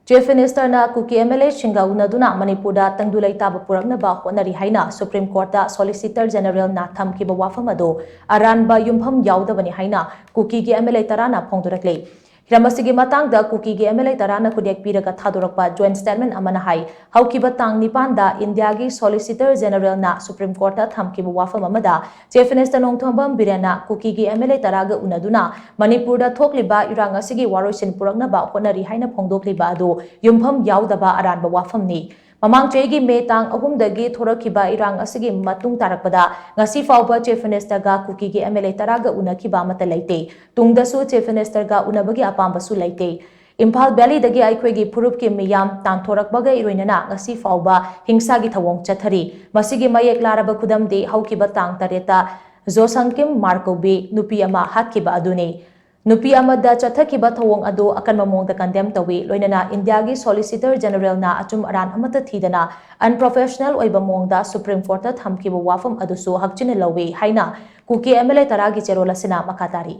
Chief Minister na Kuki MLA Singa Unaduna Manipura Tangdu leitaba puraknaba Hotnari haina Supreme Court da Solicitor General na thamkhiba Wapham ado aranba Yumpham Yaodabani haina Kuki MLA tarana phongdorakli. Hiramasi matang da Kuki MLA tarana kudek piraga thadorakpa joint statement amana hai haukiba tang nipan da India gi Solicitor General na Supreme Court da thamkhiba Wapham amada Chief Minister nongthambam birena Kuki MLA taraga Unaduna Manipur da thokliba irang asigi waroisin puraknaba Hotnari haina phongdokliba ado Yumpham Yaodaba aranba Wapham ni Mamang chegi me tang ahumdagi thorakiba irang asigi matung tarakpada ngasi fauba Chief Minister ga Kuki MLA taraga unakiba mata leite tungdasu Chief Minister ga unabagi apamba su leite Imphal Valley dagi aikhwegi phurup ki miyam tang thorakbaga iroinana ngasi fauba hingsa gi thawong chathari masigi mayek laraba khudam de haukiba tang tareta Zosangkim Markobi nupi ama hatkiba aduni Nupi amada chathakiba thawong ado akan mamongda condemn tawi loinana India gi Solicitor General na achum aran amata thidana unprofessional oiba mongda Supreme Court thamkiba Wapham adusu hakchina lawi haina Kuki MLA taragi cherola sina makatari